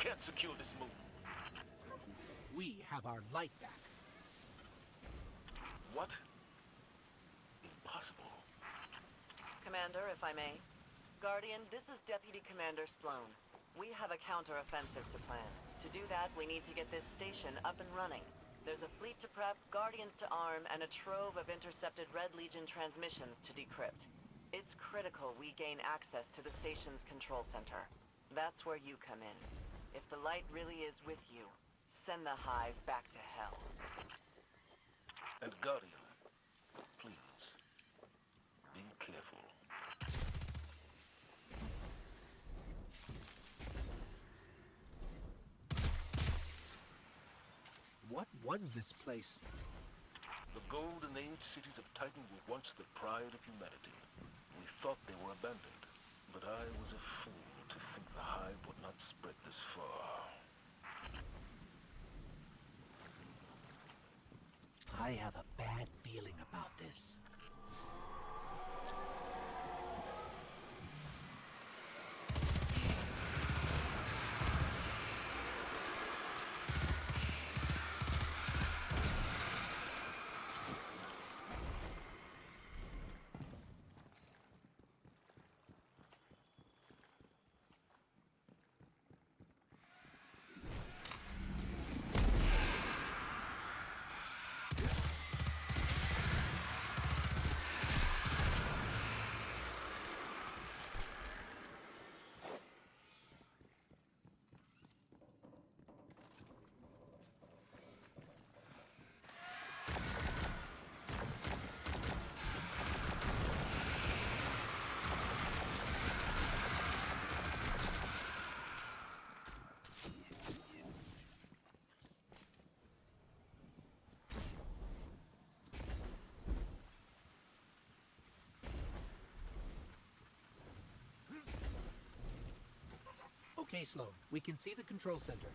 can't secure this moon. We have our light back. What? Impossible. Commander, if I may. Guardian, this is Deputy Commander Sloan. We have a counter-offensive to plan. To do that, we need to get this station up and running. There's a fleet to prep, Guardians to arm, and a trove of intercepted Red Legion transmissions to decrypt. It's critical we gain access to the station's control center. That's where you come in. If the light really is with you, send the Hive back to hell. And Guardian, please, be careful. What was this place? The golden age cities of Titan were once the pride of humanity. We thought they were abandoned, but I was a fool to think the Hive would not spread this far. I have a bad feeling about this. Okay, Sloan, we can see the control center.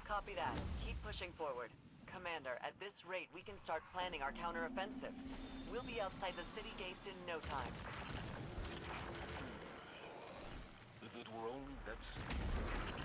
Copy that. Keep pushing forward. Commander, at this rate, we can start planning our counter-offensive. We'll be outside the city gates in no time. If it were only that simple.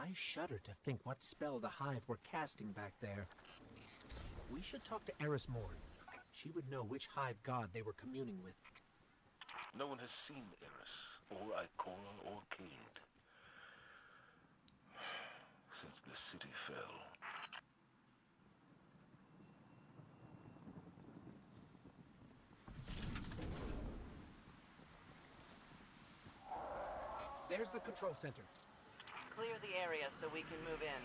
I shudder to think what spell the Hive were casting back there. We should talk to Eris Morn. She would know which Hive god they were communing with. No one has seen Eris, or Ikora, or Cade since the city fell. There's the control center. Clear the area so we can move in.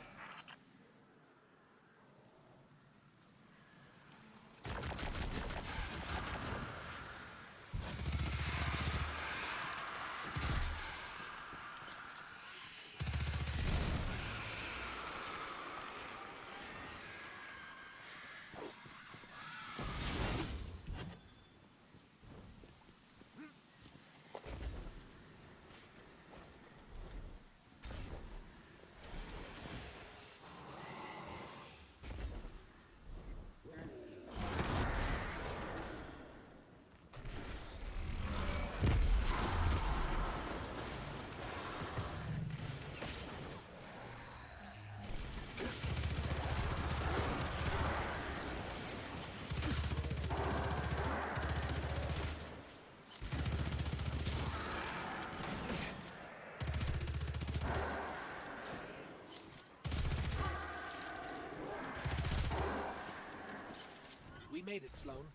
We made it, Sloan.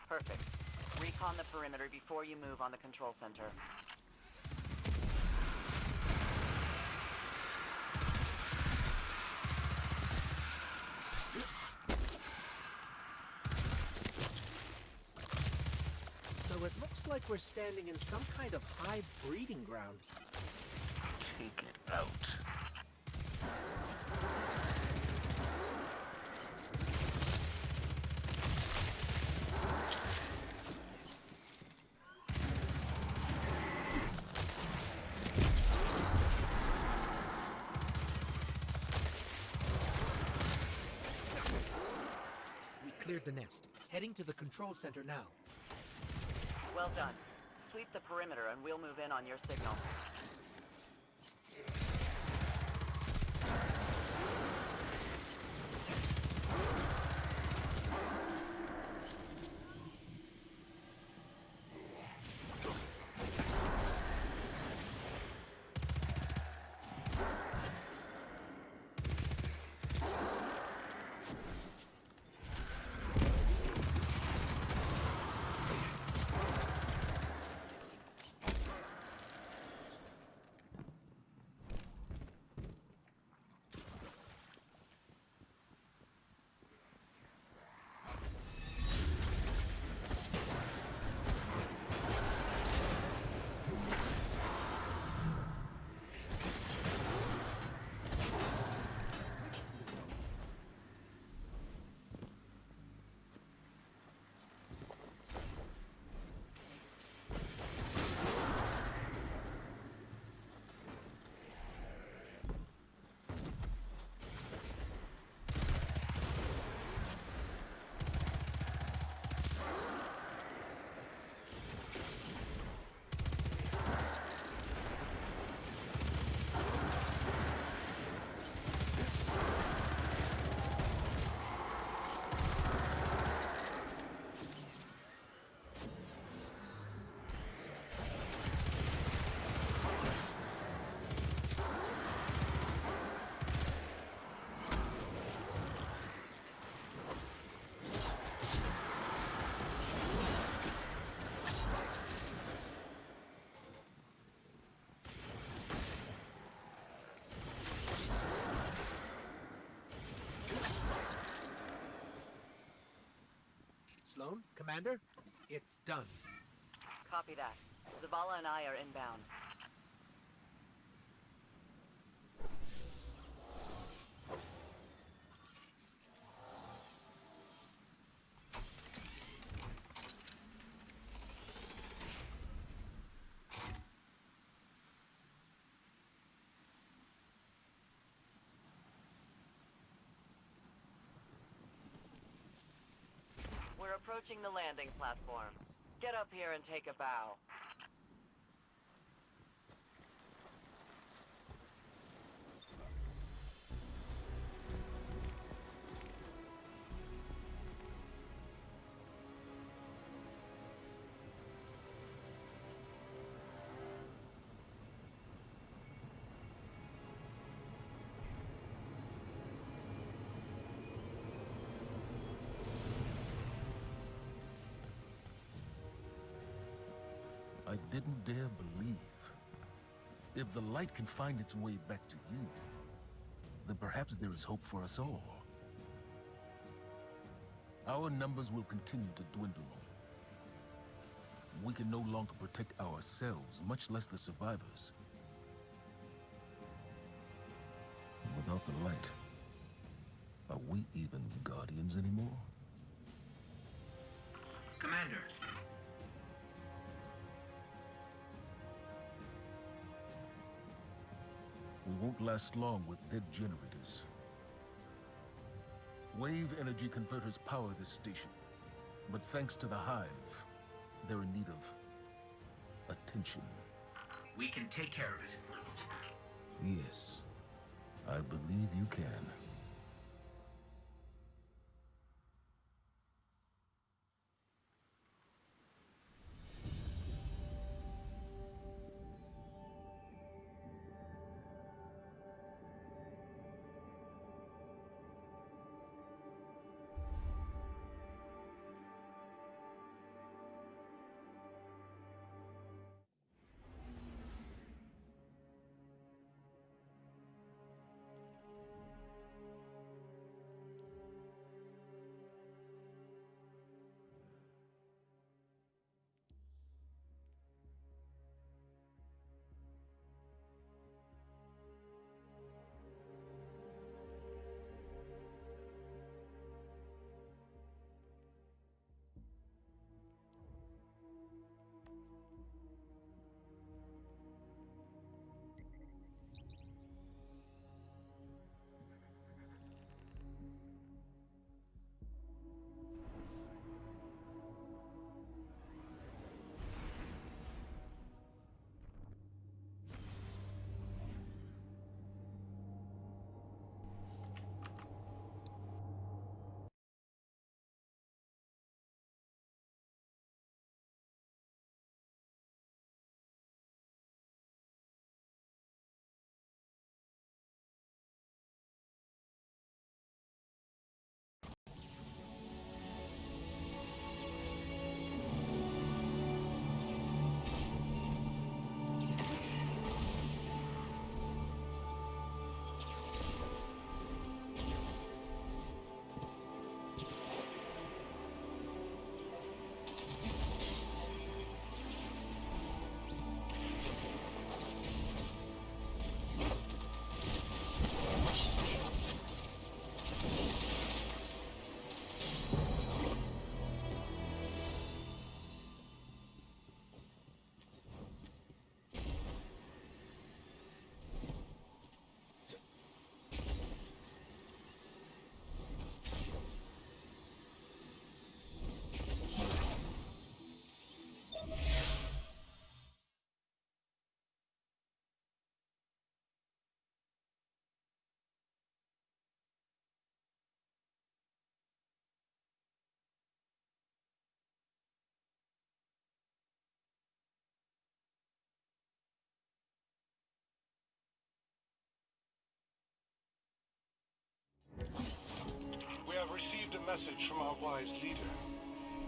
Perfect. Recon the perimeter before you move on the control center. So it looks like we're standing in some kind of Hive breeding ground. Take it out. We cleared the nest. Heading to the control center now. Well done. Sweep the perimeter and we'll move in on your signal. Sloan, Commander, it's done. Copy that. Zavala and I are inbound. We're approaching the landing platform. Get up here and take a bow. didn't dare believe. If the light can find its way back to you, then perhaps there is hope for us all. Our numbers will continue to dwindle. We can no longer protect ourselves, much less the survivors. Without the light, are we even Guardians anymore? Commander. We won't last long with dead generators. Wave energy converters power this station. But thanks to the Hive, they're in need of attention. We can take care of it. Yes, I believe you can. We have received a message from our wise leader.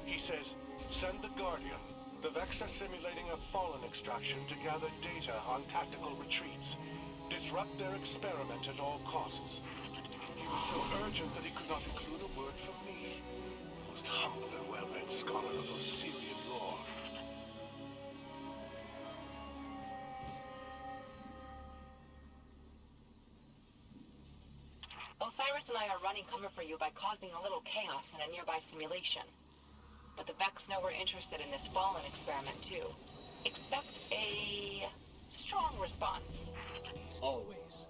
He says, send the Guardian. The Vex are simulating a fallen extraction to gather data on tactical retreats. Disrupt their experiment at all costs. He was so urgent that he could not include a word from me. Most humble and well-read scholar of Osirian lore. Osiris and I are running cover for you by causing a little chaos in a nearby simulation. But the Vex know we're interested in this fallen experiment too. Expect a strong response. Always.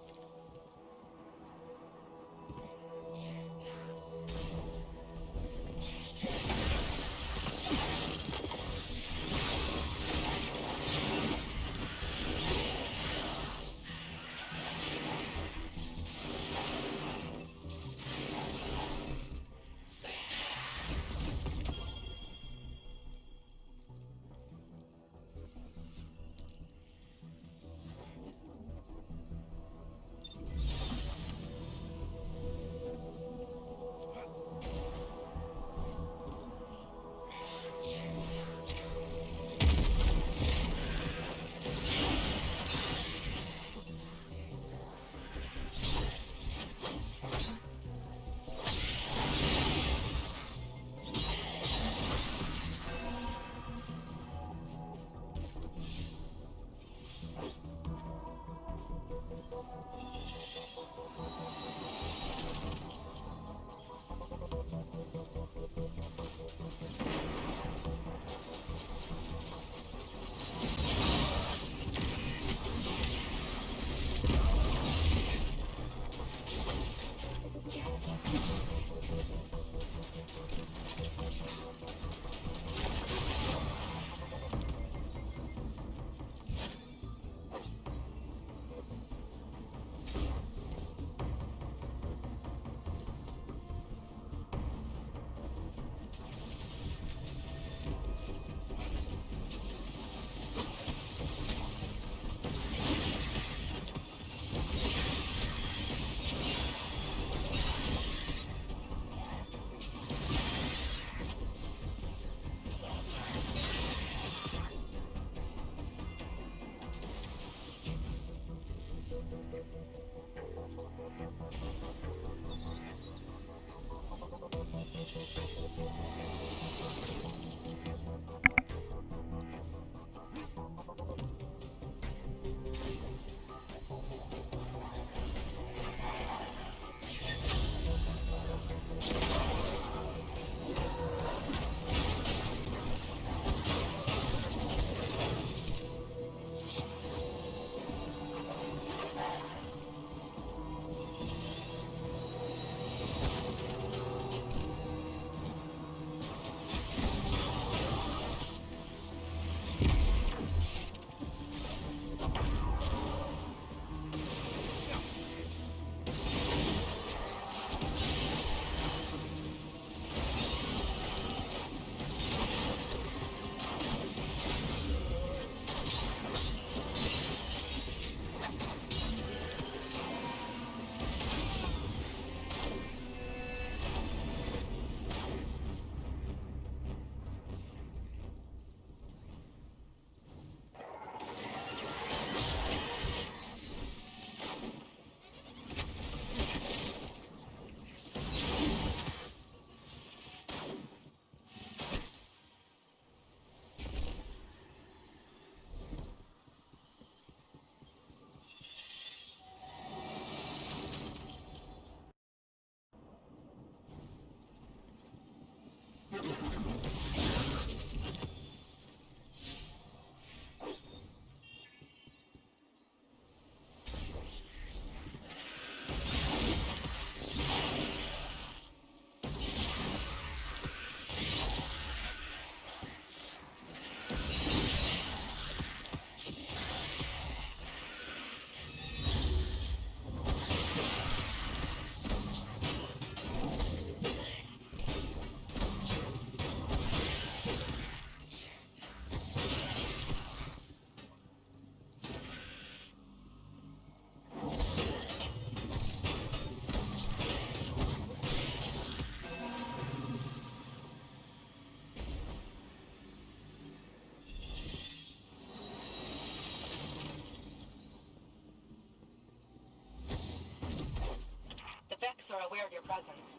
The Vex are aware of your presence.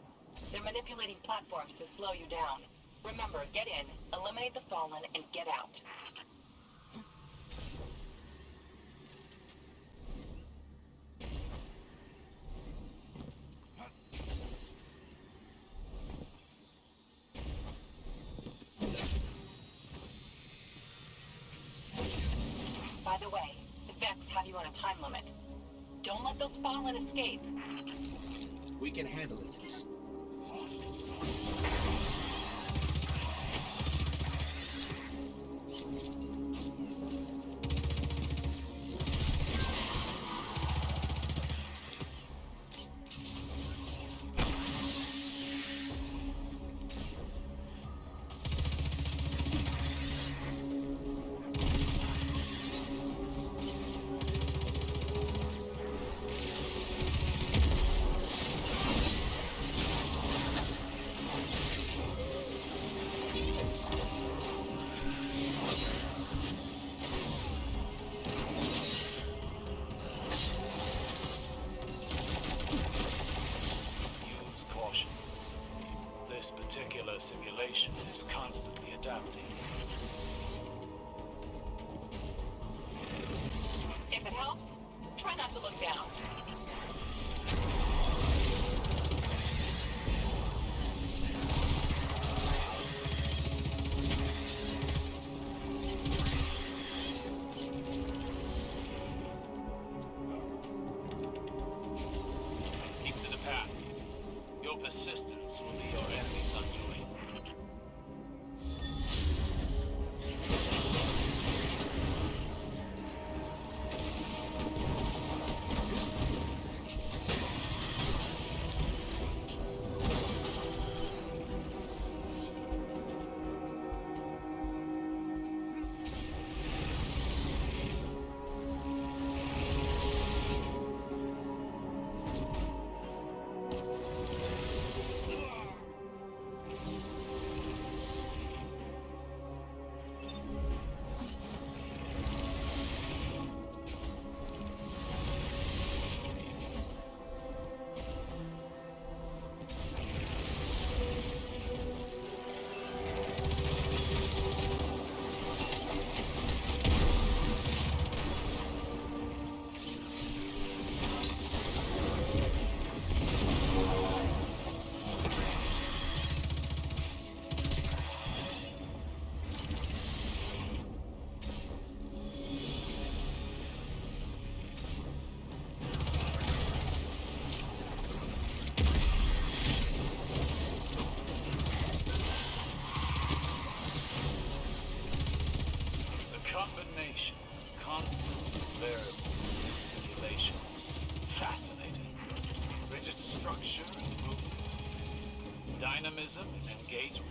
They're manipulating platforms to slow you down. Remember, get in, eliminate the Fallen, and get out. By the way, the Vex have you on a time limit. Don't let those Fallen escape. We can handle it. Use caution. This particular simulation is constantly adapting. If it helps, try not to look down. Keep to the path. Your persistence will be your enemy's undoing. simulation. Constants and variables in simulations. Fascinating. Rigid structure and movement. Dynamism and engagement.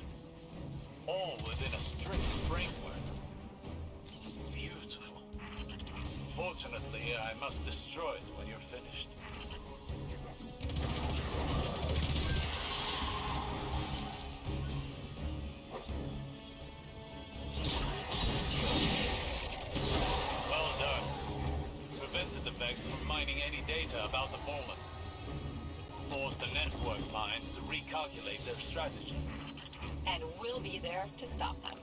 All within a strict framework. Beautiful. Fortunately, I must destroy it when you're finished. Well done. Prevented the Vex from mining any data about the Fallen. Forced the network minds to recalculate their strategy. And we'll be there to stop them.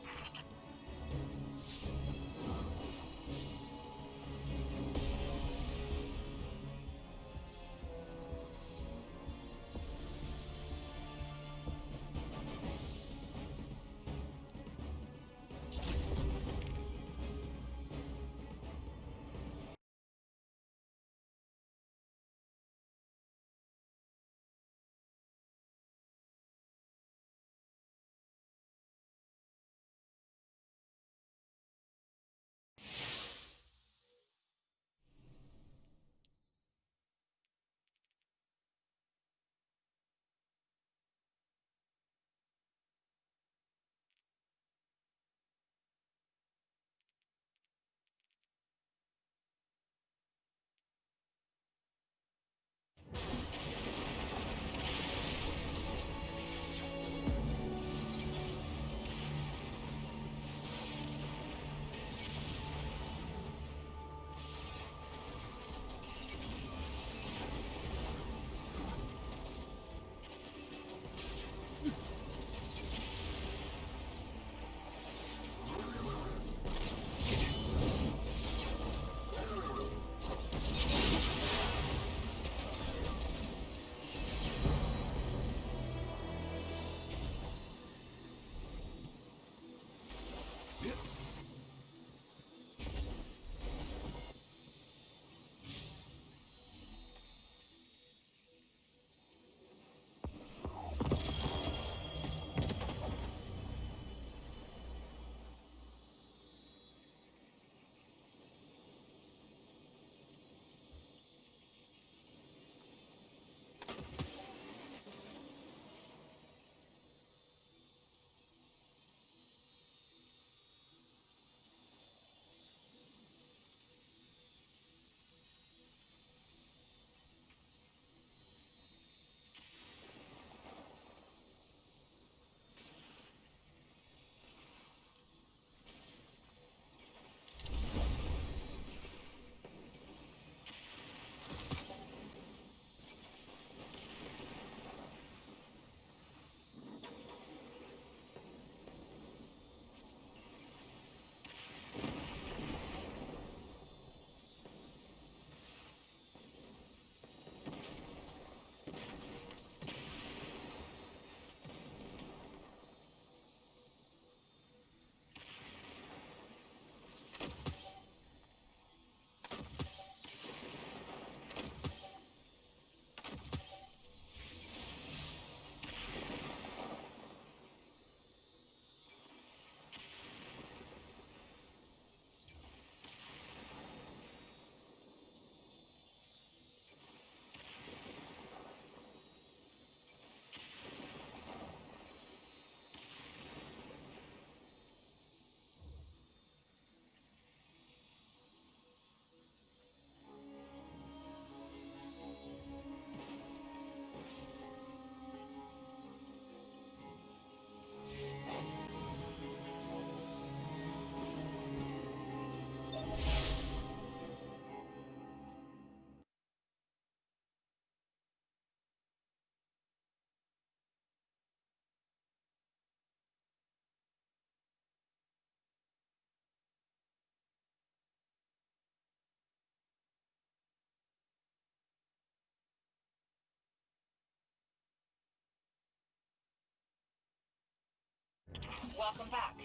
Welcome back.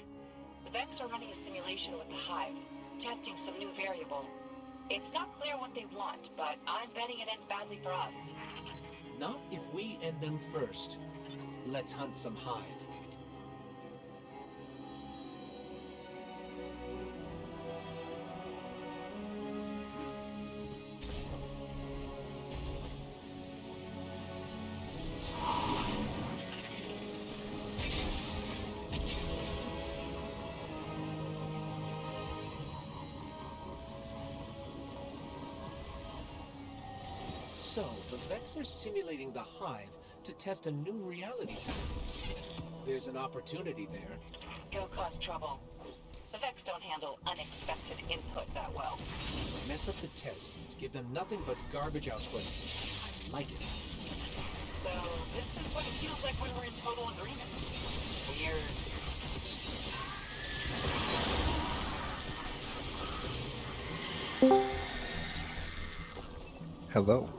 The Vex are running a simulation with the Hive, testing some new variable. It's not clear what they want, but I'm betting it ends badly for us. Not if we end them first. Let's hunt some Hive. So, the Vex are simulating the Hive to test a new reality pattern. There's an opportunity there. Go cause trouble. The Vex don't handle unexpected input that well. Mess up the tests. Give them nothing but garbage output. I like it. So, this is what it feels like when we're in total agreement. Weird. Hello.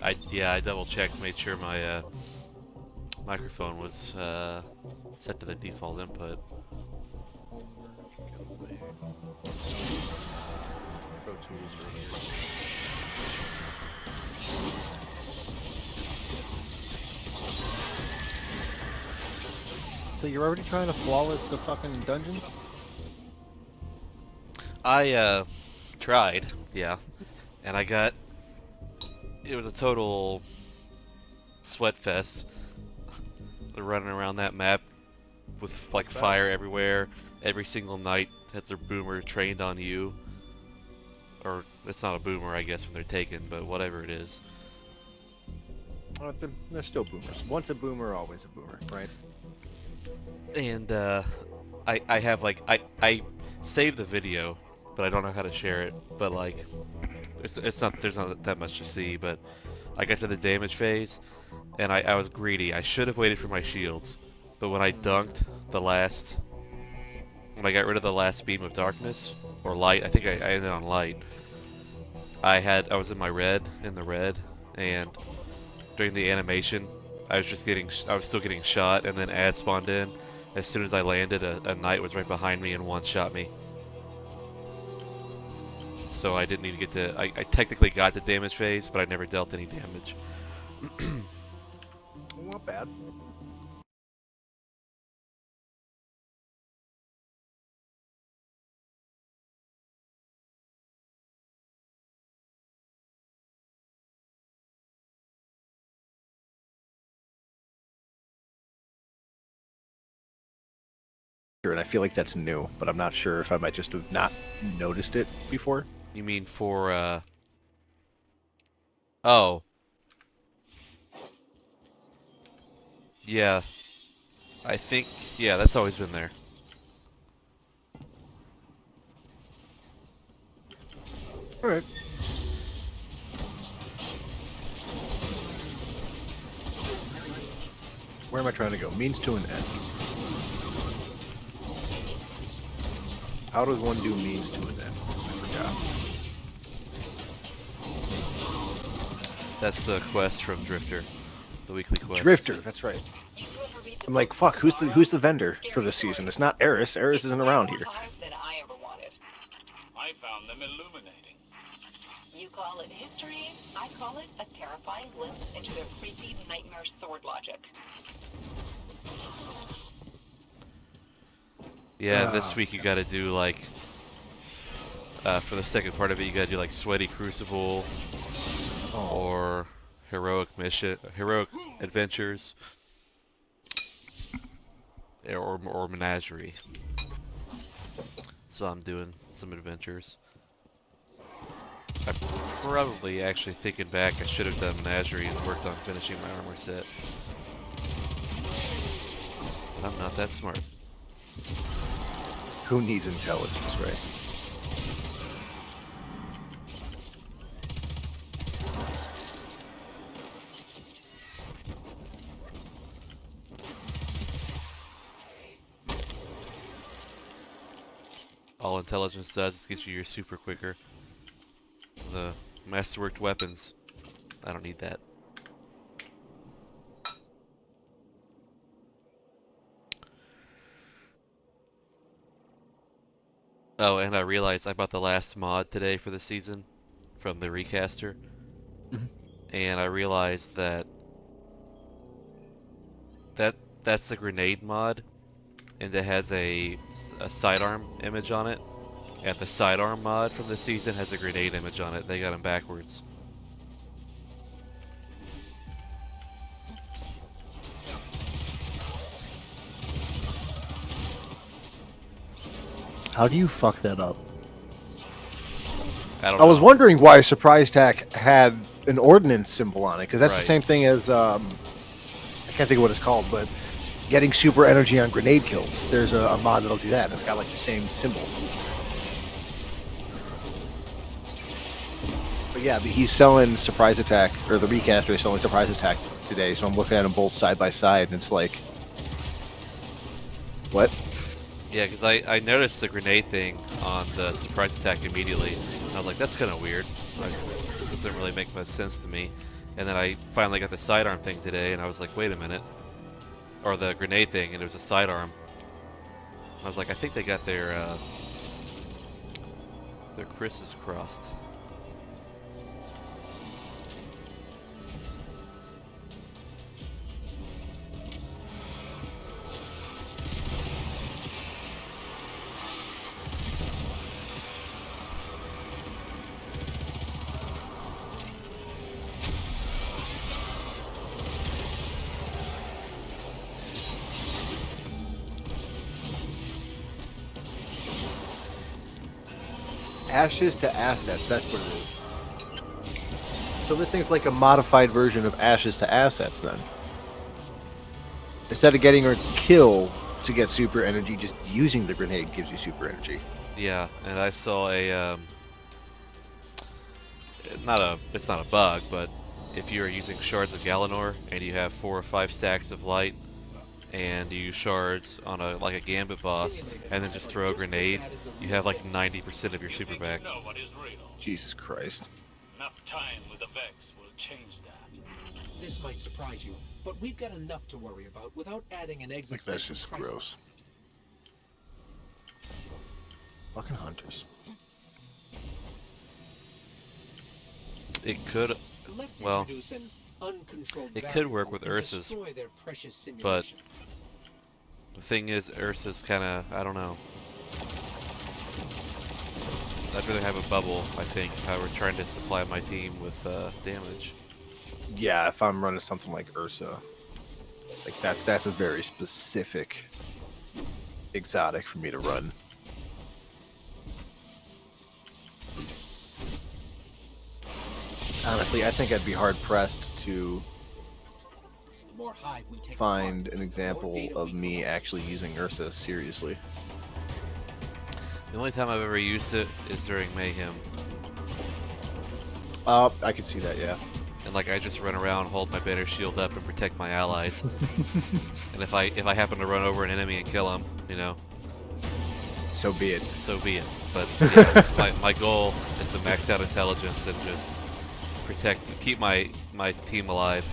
I double checked, made sure my microphone was set to the default input. Pro Tools right here. So you're already trying to flawless the fucking dungeon? I tried, yeah, and it was a total sweat fest running around that map with like fire everywhere. Every single night has their boomer trained on you, or it's not a boomer I guess when they're taken, but whatever it is. Oh, they're still boomers. Once a boomer, always a boomer, right? And I have like I saved the video, but I don't know how to share it. But like it's not, there's not that much to see. But I got to the damage phase, and I was greedy. I should have waited for my shields, but when I dunked when I got rid of the last beam of darkness or light, I think I ended on light. I was in the red, and during the animation, I was still getting shot, and then ad spawned in. As soon as I landed, a knight was right behind me and one-shot me. So I didn't even get to, I technically got the damage phase, but I never dealt any damage. Not bad. And I feel like that's new, but I'm not sure if I might just have not noticed it before. You mean for, oh. Yeah. I think, yeah, that's always been there. Alright. Where am I trying to go? Means to an end. How does one do means to an end? I forgot. That's the quest from Drifter. The weekly quest. Drifter, that's right. I'm like, fuck, who's the vendor for this season? It's not Eris. Eris isn't around here. Than I ever wanted. I found them illuminating. You call it history, I call it a terrifying glimpse into their creepy nightmare sword logic. Yeah, this week you gotta do like, for the second part of it, you gotta do like Sweaty Crucible, or Heroic Adventures, or Menagerie. So I'm doing some adventures. I probably, actually thinking back, I should have done Menagerie and worked on finishing my armor set. But I'm not that smart. Who needs intelligence, right? All intelligence does is get you your super quicker. The masterworked weapons, I don't need that. Oh, and I realized I bought the last mod today for the season from the recaster. Mhm. And I realized that that's the grenade mod, and it has a sidearm image on it. And the sidearm mod from the season has a grenade image on it. They got them backwards. How do you fuck that up? I don't I was know. wondering why Surprise Attack had an ordnance symbol on it, because that's the Right. same thing as I can't think of what it's called, but getting super energy on grenade kills. There's a mod that'll do that. And it's got like the same symbol. But yeah, he's selling Surprise Attack, or the recaster is selling Surprise Attack today. So I'm looking at them both side by side, and it's like, what? Yeah, because I noticed the grenade thing on the surprise attack immediately, and I was like, that's kind of weird. Like, it doesn't really make much sense to me. And then I finally got the sidearm thing today, and I was like, wait a minute. Or the grenade thing, and it was a sidearm. I was like, I think they got their Chris's crossed. Ashes to Assets, that's what it is. So this thing's like a modified version of Ashes to Assets then. Instead of getting a kill to get super energy, just using the grenade gives you super energy. Yeah, and I saw a it's not a bug, but if you're using shards of Galanor and you have 4 or 5 stacks of light and you use shards on like a gambit boss and then just throw a grenade, you have like 90% of your super back. know what is real. Jesus Christ. Enough time with the Vex will change that. This might surprise you, but we've got enough to worry about without adding an Like, existential that's just crisis. gross. Fucking hunters. It could, Let's well, introduce an uncontrolled it could work variable with and Ursa's, destroy their precious but simulation. the thing is, Ursa's kind of, I don't know. I'd rather have a bubble, I think, if I were trying to supply my team with damage. Yeah, if I'm running something like Ursa, like that's a very specific exotic for me to run. Honestly, I think I'd be hard pressed to The more hive we take find apart, an the more example data of we me collect. actually using Ursa seriously. The only time I've ever used it is during Mayhem. I could see that, yeah. And like I just run around, hold my banner shield up, and protect my allies. And if I happen to run over an enemy and kill him, you know, So be it. so be it. But yeah, my goal is to max out intelligence and just keep my team alive.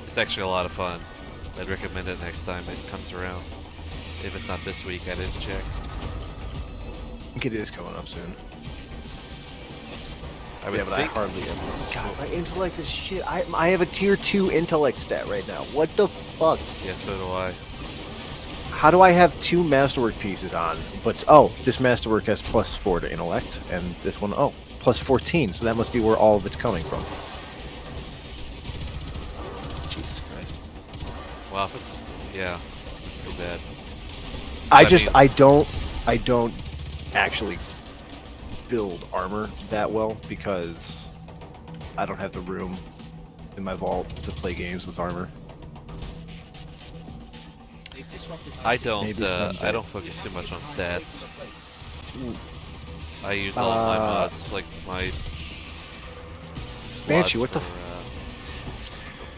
It's actually a lot of fun. I'd recommend it next time it comes around. If it's not this week, I didn't check. I think it is coming up soon. I would Yeah, but I think, hardly ever. God, my intellect is shit. I have a tier 2 intellect stat right now. What the fuck? yeah, so do I. How do I have 2 masterwork pieces on? But oh, this masterwork has +4 to intellect, and this one, oh, +14. So that must be where all of it's coming from. Jesus Christ. Wow, if it's, yeah, too bad. I mean- I don't actually build armor that well because I don't have the room in my vault to play games with armor. They've disrupted my I system. don't Maybe someday. I don't focus too much on stats. I use all of my mods, like my Banshee, slots what the for,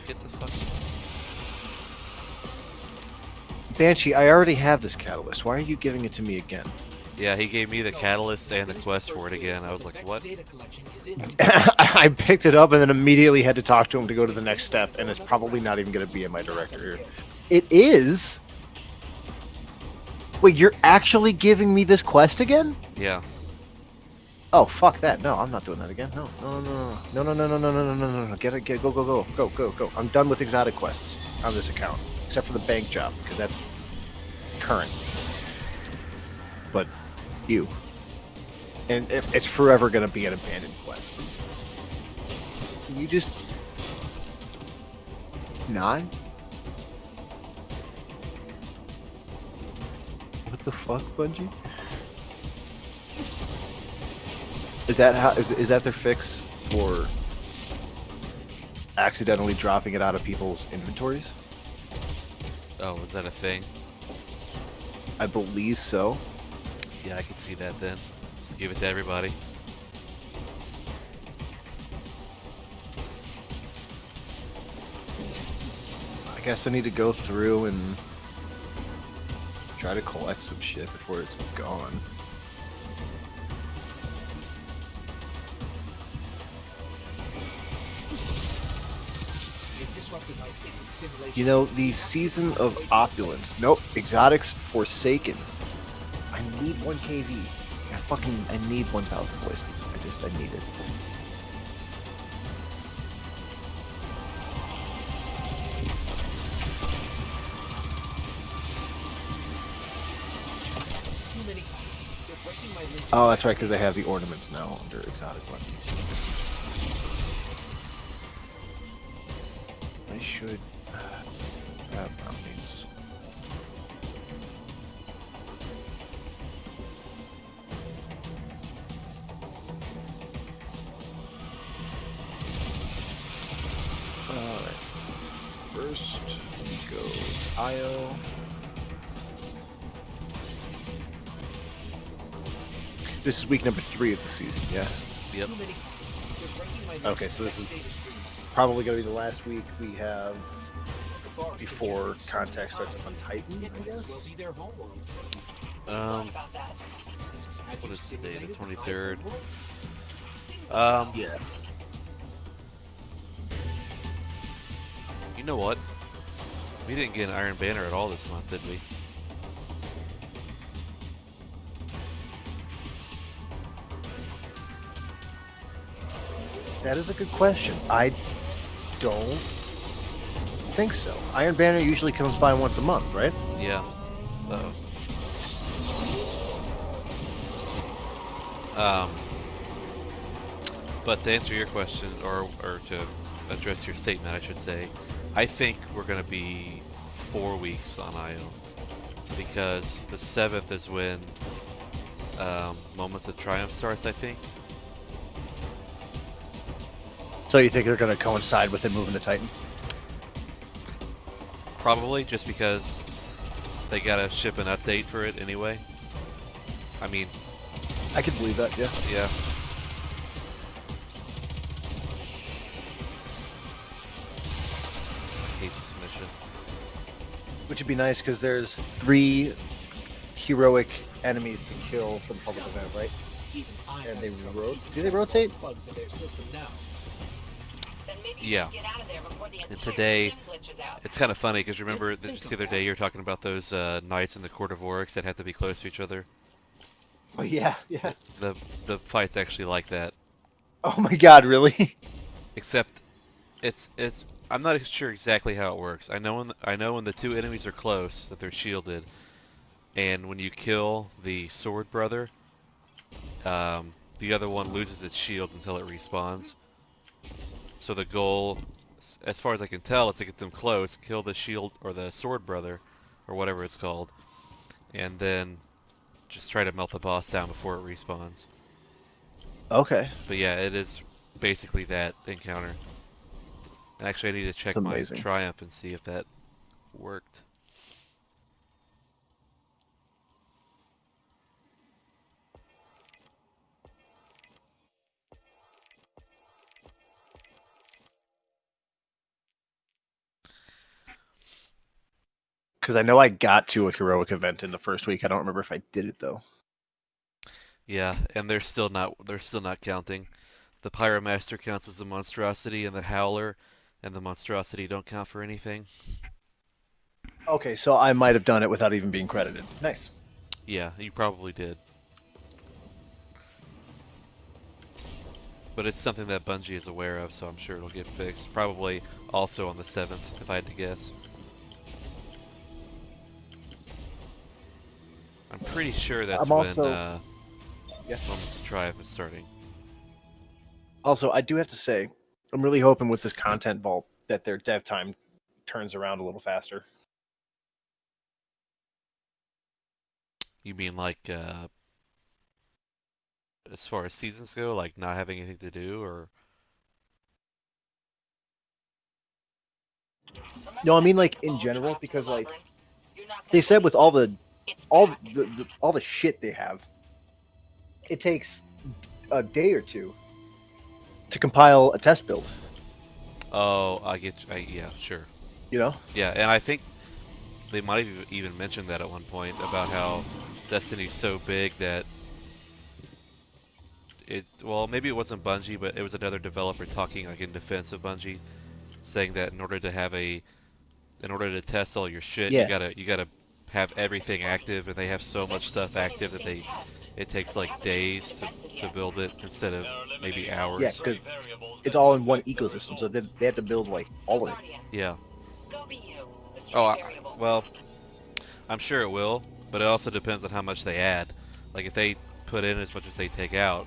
get the fuck. Banshee, I already have this catalyst. Why are you giving it to me again? Yeah, he gave me the catalyst and the quest for it again. I was like, what? Data collection is in. I picked it up and then immediately had to talk to him to go to the next step, and it's probably not even going to be in my directory. It is. Wait, you're actually giving me this quest again? Yeah. Oh, fuck that. No, I'm not doing that again. No. Get it, go. I'm done with exotic quests on this account. Except for the bank job, because that's current. But, you. And it's forever gonna be an abandoned quest. Can you just... not? What the fuck, Bungie? Is that how is that their fix for accidentally dropping it out of people's inventories? Oh, was that a thing? I believe so. Yeah, I can see that then. Just give it to everybody. I guess I need to go through and try to collect some shit before it's gone. You know, the season of opulence. Nope, exotics forsaken. I need 1 KV. I need 1,000 voices. I need it. Oh, that's right, because I have the ornaments now under exotic weapons. I should grab bounties. Alright. First, we go IO. This is week number 3 of the season, yeah? Yep. Okay, so this is probably going to be the last week we have before contact starts on Titan, I guess? What is today? The 23rd. Yeah. You know what? We didn't get an Iron Banner at all this month, did we? That is a good question. I don't think so. Iron Banner usually comes by once a month, right? Yeah. But to answer your question, or to address your statement, I should say, I think we're going to be 4 weeks on IO. Because the 7th is when Moments of Triumph starts, I think. So you think they're going to coincide with it moving to Titan? Probably, just because they gotta ship an update for it anyway. I mean... I could believe that, yeah. Yeah. I hate this mission. Which would be nice, because there's 3 heroic enemies to kill for the public event, right? And they do they rotate? Yeah. And today, it's kind of funny, because remember, just the other day you were talking about those knights in the Court of Oryx that have to be close to each other? Oh, yeah. The fight's actually like that. Oh my god, really? Except, it's I'm not sure exactly how it works. I know when the 2 enemies are close, that they're shielded, and when you kill the sword brother, the other one loses its shield until it respawns. So the goal, as far as I can tell, is to get them close, kill the shield or the sword brother, or whatever it's called, and then just try to melt the boss down before it respawns. Okay. But yeah, it is basically that encounter. Actually, I need to check my Triumph and see if that worked. Because I know I got to a heroic event in the first week. I don't remember if I did it though. Yeah, and they're still not counting. The Pyromaster counts as a monstrosity, and the Howler and the monstrosity don't count for anything. Okay, so I might have done it without even being credited. Nice. Yeah, you probably did. But it's something that Bungie is aware of, so I'm sure it'll get fixed. Probably also on the 7th, if I had to guess. I'm pretty sure that's I'm also when Moments to Triumph is starting. Also, I do have to say, I'm really hoping with this content vault that their dev time turns around a little faster. You mean like, as far as seasons go, like not having anything to do, or... No, I mean like in general, because like they said with all the shit they have, it takes a day or two to compile a test build. Oh, I get you. Yeah, sure. You know? Yeah, and I think they might have even mentioned that at one point about how Destiny's so big that well, maybe it wasn't Bungie, but it was another developer talking like in defense of Bungie, saying that in order to test all your shit, Yeah. you gotta have everything active, and they have so much stuff active that it takes like days to build it instead of maybe hours. Yeah, because it's all in one ecosystem, so they have to build like all of it. Yeah. Go be you. The string Oh, variable. well, I'm sure it will, but it also depends on how much they add. Like if they put in as much as they take out,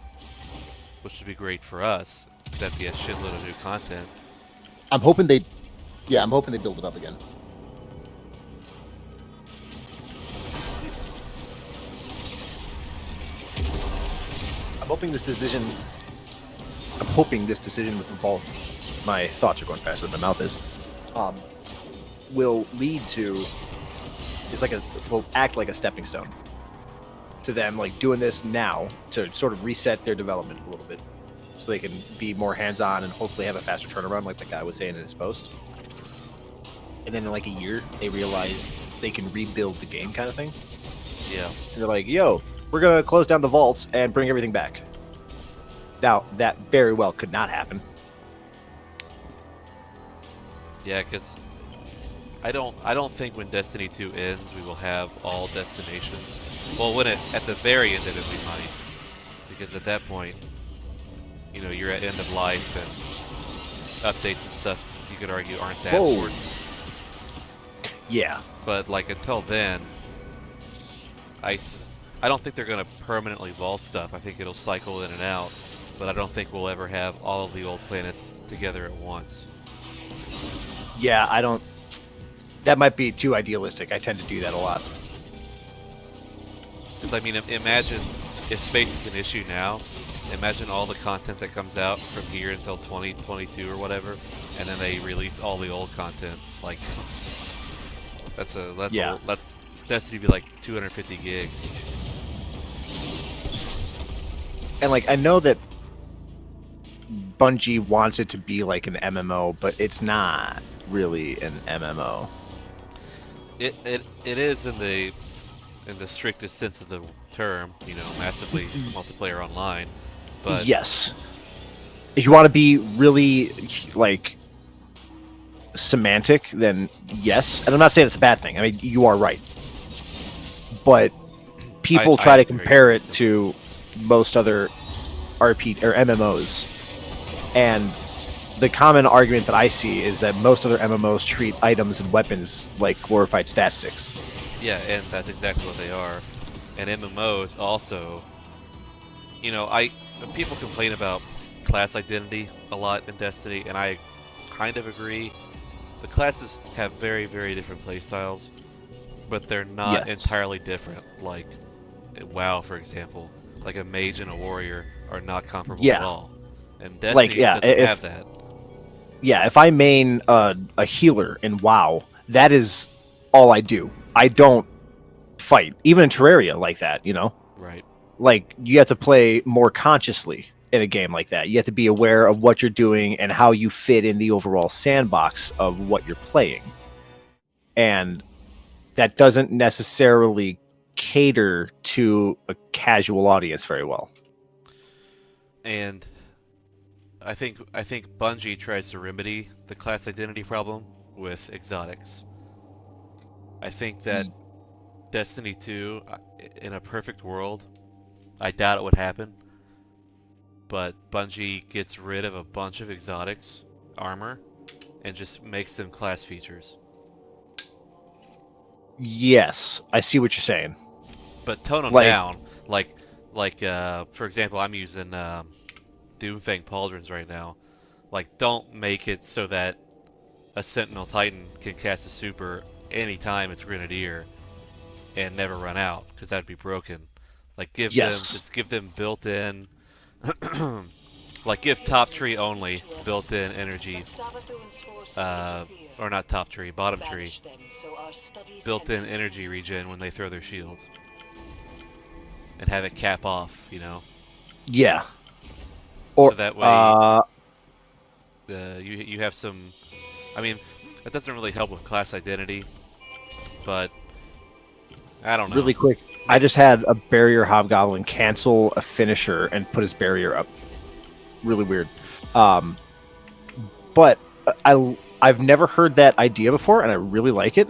which would be great for us, that'd be a shitload of new content. I'm hoping they build it up again. I'm hoping this decision with the vault, my thoughts are going faster than my mouth is, will lead to, will act like a stepping stone to them, like doing this now to sort of reset their development a little bit, so they can be more hands-on and hopefully have a faster turnaround, like the guy was saying in his post. And then in like a year, they realize they can rebuild the game, kind of thing. Yeah. And they're like, "Yo, we're gonna close down the vaults and bring everything back." Now, that very well could not happen. Yeah, because I don't think when Destiny 2 ends we will have all destinations. Well, at the very end of it we might, because at that point, you know, you're at end of life and updates and stuff you could argue aren't that important. Yeah. But like until then, I don't think they're gonna permanently vault stuff. I think it'll cycle in and out, but I don't think we'll ever have all of the old planets together at once. Yeah, I don't. That might be too idealistic. I tend to do that a lot. Because I mean, imagine if space is an issue now. Imagine all the content that comes out from here until 2022 or whatever, and then they release all the old content. Like that's Destiny be like 250 gigs. And like I know that Bungie wants it to be like an MMO, but it's not really an MMO. It is in the strictest sense of the term, you know, massively multiplayer online. But yes, if you want to be really like semantic, then yes. And I'm not saying it's a bad thing. I mean, you are right. But people try to compare it to most other RPG or MMOs, and the common argument that I see is that most other MMOs treat items and weapons like glorified stat sticks. Yeah, and that's exactly what they are. And MMOs also, you know, people complain about class identity a lot in Destiny, and I kind of agree. The classes have very, very different playstyles, but they're not entirely different. Like WoW, for example, like a mage and a warrior are not comparable at all. And Destiny doesn't have that. Yeah, if I main a healer in WoW, that is all I do. I don't fight. Even in Terraria like that, you know? Right. Like, you have to play more consciously in a game like that. You have to be aware of what you're doing and how you fit in the overall sandbox of what you're playing. And that doesn't necessarily cater to a casual audience very well. And I think Bungie tries to remedy the class identity problem with exotics. I think that Destiny 2, in a perfect world, I doubt it would happen, but Bungie gets rid of a bunch of exotics, armor, and just makes them class features. Yes, I see what you're saying. But tone them Like- down. For example, I'm using Doomfang Pauldrons right now. Like, don't make it so that a Sentinel Titan can cast a super anytime it's Grenadier and never run out, because that'd be broken. Like, give them built-in, like, give top tree only built-in energy, or not top tree, bottom tree, built-in energy regen when they throw their shields, and have it cap off, you know. Yeah. Or So that way, you have some. I mean, that doesn't really help with class identity, but I don't know. really quick, I just had a barrier hobgoblin cancel a finisher and put his barrier up. Really weird. But I've never heard that idea before, and I really like it.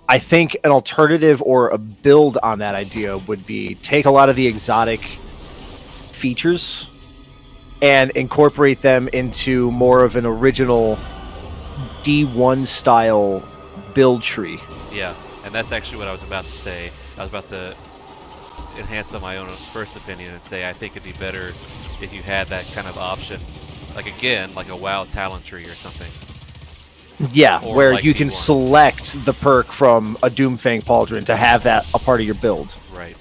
I think an alternative or a build on that idea would be take a lot of the exotic features and incorporate them into more of an original D1 style build tree. Yeah, and that's actually what I was about to say. I was about to enhance on my own first opinion and say I think it'd be better if you had that kind of option. Like, again, like a WoW talent tree or something. Yeah, Or where like you can D1. select the perk from a Doomfang Pauldron to have that a part of your build. Right.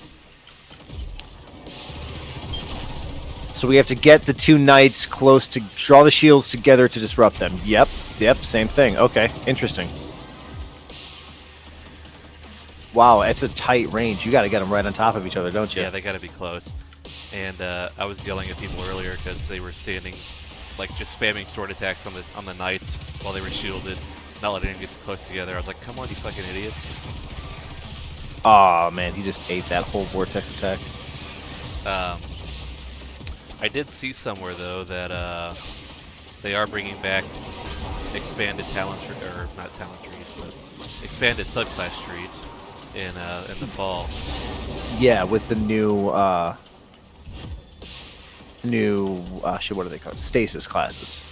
So we have to get the two knights close to draw the shields together to disrupt them. Yep, same thing. Okay, interesting. Wow, it's a tight range. You got to get them right on top of each other, don't you? Yeah, they got to be close. And I was yelling at people earlier because they were standing, like, just spamming sword attacks on the knights while they were shielded, not letting them get too close together. I was like, come on, you fucking idiots. Oh man, he just ate that whole vortex attack. I did see somewhere though that they are bringing back expanded talent or not talent trees, but expanded subclass trees in the fall. Yeah, with the new shit, what are they called? Stasis classes.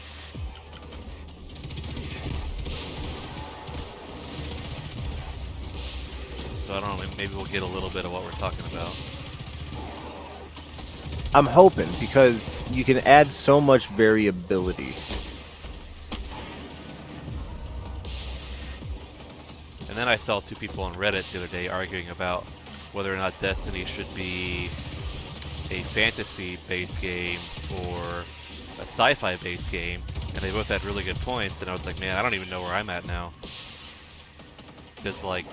So I don't know, maybe we'll get a little bit of what we're talking about. I'm hoping, because you can add so much variability. And then I saw two people on Reddit the other day arguing about whether or not Destiny should be a fantasy-based game or a sci-fi-based game, and they both had really good points, and I was like, man, I don't even know where I'm at now. Because, like,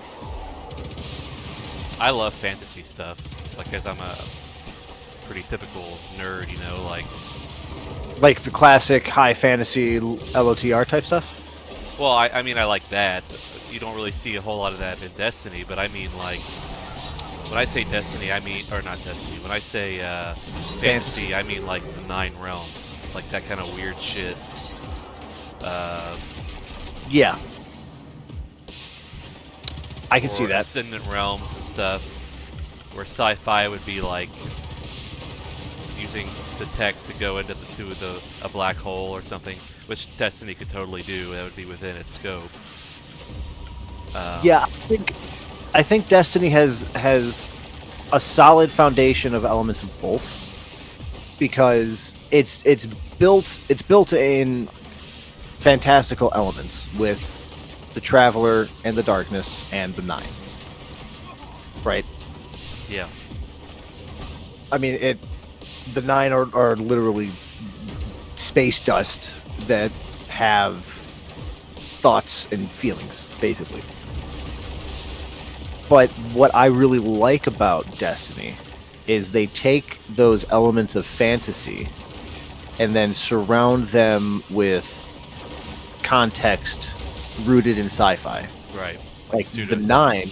I love fantasy stuff, like, because I'm a pretty typical nerd, you know, like the classic high fantasy LOTR type stuff? well, I mean, I like that. You don't really see a whole lot of that in Destiny, but I mean, like, when I say Destiny, I mean, or not Destiny, when I say fantasy, I mean, like, the 9 realms, like that kind of weird shit. Yeah. I can see or that. Ascendant realms and stuff, where sci-fi would be like using the tech to go into a black hole or something, which Destiny could totally do. That would be within its scope. Yeah, I think Destiny has a solid foundation of elements of both, because it's built in fantastical elements with the Traveler and the Darkness and the 9. Right? Yeah. I mean, the 9 are literally space dust that have thoughts and feelings, basically. But what I really like about Destiny is they take those elements of fantasy and then surround them with context rooted in sci-fi. Right. Like the pseudoscience. 9,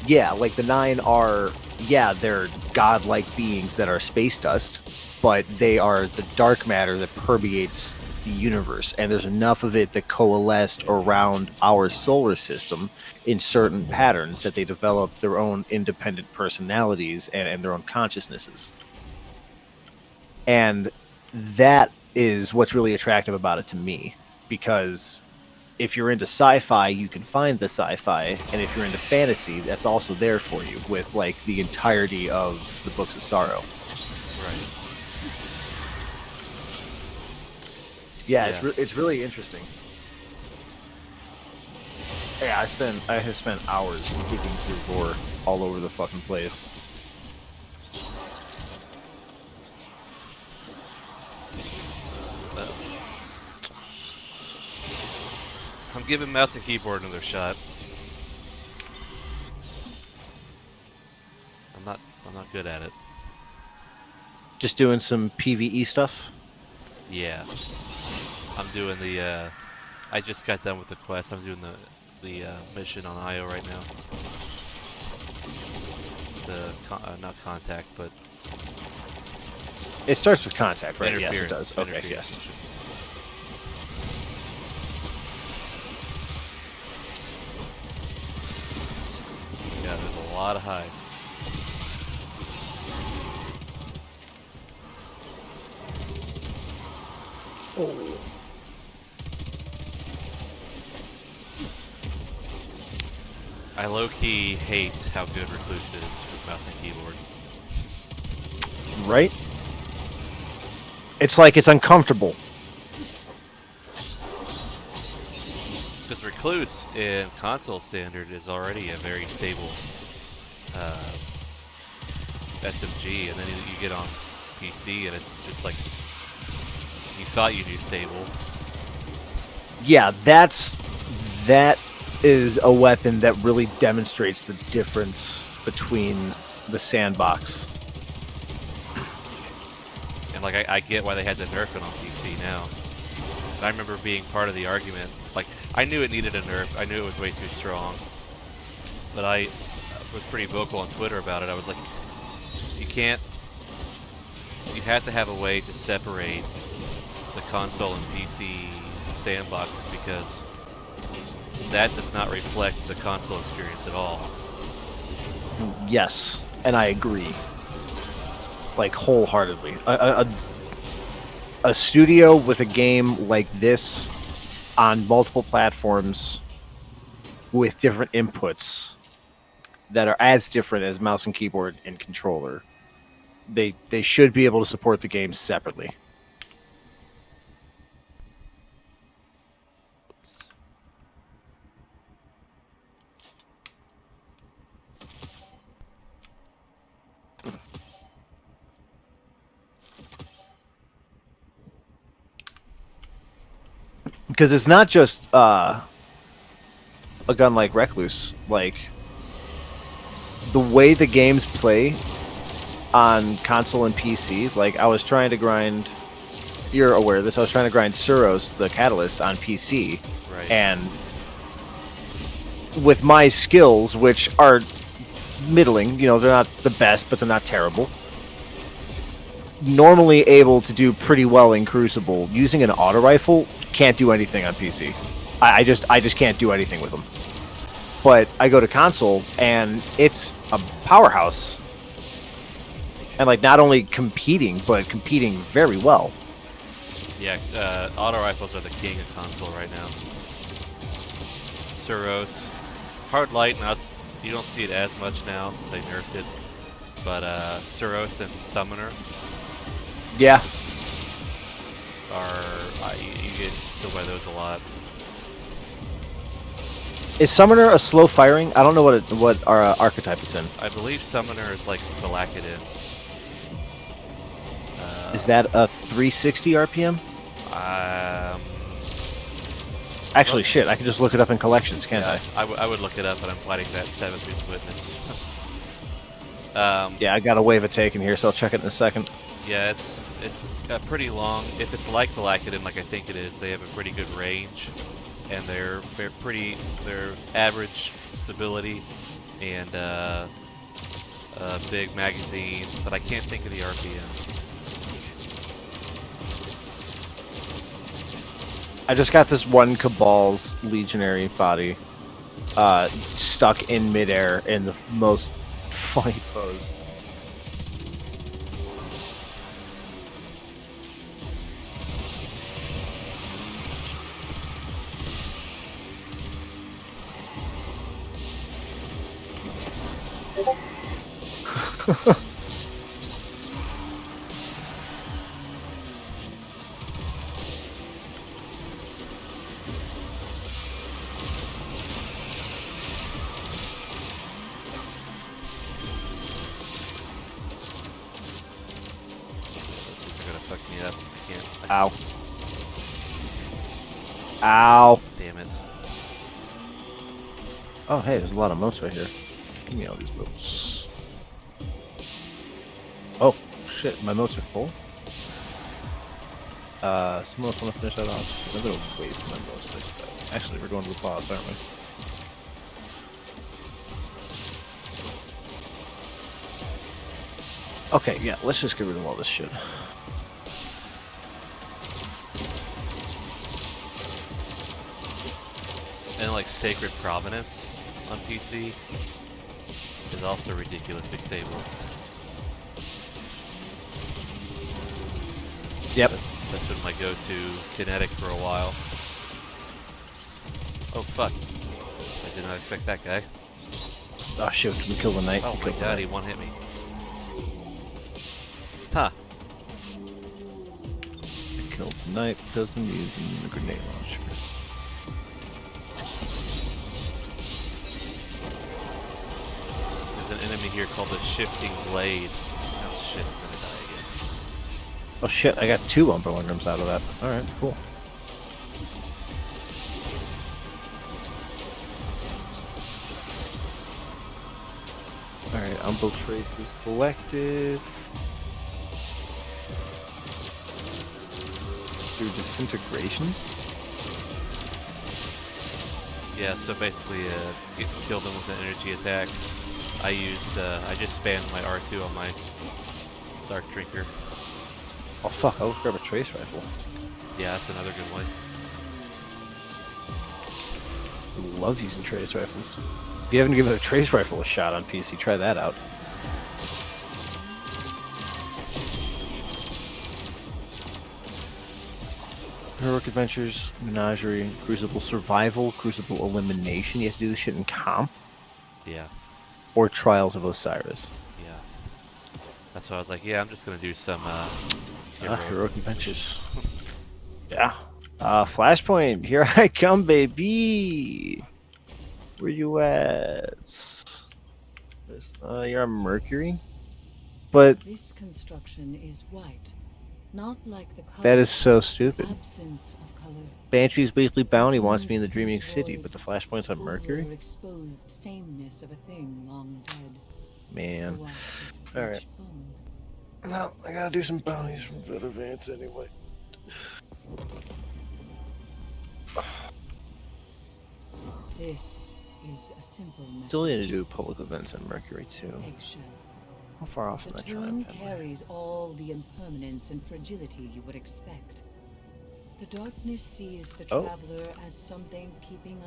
yeah, like the 9 are, yeah, they're godlike beings that are space dust, but they are the dark matter that permeates the universe, and there's enough of it that coalesced around our solar system in certain patterns that they developed their own independent personalities and their own consciousnesses. And that is what's really attractive about it to me, because if you're into sci-fi, you can find the sci-fi, and if you're into fantasy, that's also there for you with like the entirety of the Books of Sorrow. Right. Yeah, Yeah. it's really interesting. Yeah, I have spent hours digging through lore all over the fucking place. I'm giving mouse and keyboard another shot. I'm not good at it. Just doing some PvE stuff. Yeah. I'm doing the I just got done with the quest. I'm doing the mission on IO right now. Not contact, but It starts with contact, right? Yes, it interference. does. Okay, Interference yes. mission. Yeah, there's a lot of hive. Oh. I low-key hate how good Recluse is with mouse and keyboard. Right? It's like it's uncomfortable. Because Recluse in console standard is already a very stable SMG, and then you get on PC and it's just like you thought you knew stable. Yeah, that is a weapon that really demonstrates the difference between the sandbox. And like I get why they had to nerf it on PC now. And I remember being part of the argument. Like I knew it needed a nerf. I knew it was way too strong. But I was pretty vocal on Twitter about it. I was like, you have to have a way to separate the console and PC sandboxes, because that does not reflect the console experience at all. Yes, and I agree. Like, wholeheartedly. A studio with a game like this on multiple platforms with different inputs that are as different as mouse and keyboard and controller, they should be able to support the games separately. Because it's not just a gun like Recluse. Like, the way the games play on console and PC, like, I was trying to grind... You're aware of this. I was trying to grind Suros, the Catalyst, on PC. Right. And with my skills, which are middling, you know, they're not the best, but they're not terrible, normally able to do pretty well in Crucible, using an auto rifle can't do anything on PC. I just can't do anything with them. But I go to console and it's a powerhouse, and like not only competing, but competing very well. Yeah, auto rifles are the king of console right now. Suros, hard light, you don't see it as much now since they nerfed it. But Suros and Summoner, Yeah. you get to wear those a lot. Is Summoner a slow firing? I don't know what our archetype it's in. I believe Summoner is like the Lackadin. Is that a 360 RPM? Actually, shit, I can just look it up in collections, can't yeah, I would look it up, but I'm fighting that 7th witness. Yeah, I got a wave of taken here, so I'll check it in a second. Yeah, it's pretty long. If it's like the Lackadin, like I think it is, they have a pretty good range, and they're average stability and a big magazine, but I can't think of the RPM. I just got this one Cabal's legionary body stuck in midair in the most funny pose. They're gonna fuck me up. I can't. Ow. Ow. Damn it. Oh, hey, there's a lot of moats right here. Give me all these moats. Oh, shit, my moats are full? Someone else want to finish that off? 'Cause I'm gonna waste my moats like that. Actually, we're going to the boss, aren't we? Okay, yeah, let's just get rid of all this shit. And like Sacred Provenance on PC is also ridiculously stable. Yep. That's been my go-to kinetic for a while. Oh fuck. I did not expect that guy. Oh shit, can we kill the knight? Oh my god, he one hit me. Huh. Kill the knight because I'm using the grenade launcher. There's an enemy here called the Shifting Blade. Oh shit, I'm gonna die again. Oh shit, I got 2 Umberlandrums out of that. Alright, cool. Alright, Umbral Trace is collected. Through disintegrations? Yeah, so basically, you kill them with an energy attack. I just spammed my R2 on my Dark Drinker. Oh fuck, I'll grab a trace rifle. Yeah, that's another good one. I love using trace rifles. If you haven't given a trace rifle a shot on PC, try that out. Heroic Adventures, Menagerie, Crucible Survival, Crucible Elimination. You have to do this shit in comp. Yeah. Or Trials of Osiris. Yeah. That's why I was like, yeah, I'm just gonna do some Heroic Adventures. Yeah. Flashpoint, here I come, baby. Where you at? You're on Mercury? But This construction is white, not like the color. that is so stupid. Absence of color. Banshee's Weekly Bounty wants me in the Dreaming City, but the Flashpoint's on Mercury? Exposed sameness of a thing long dead. Man. Alright. Well, I gotta do some bounties from Feather Vance anyway. This is a simple message. Still need to do public events on Mercury too. Eggshell. How far off am I The trying tomb to carries all the impermanence and fragility you would expect. The darkness sees the Oh. traveler as something keeping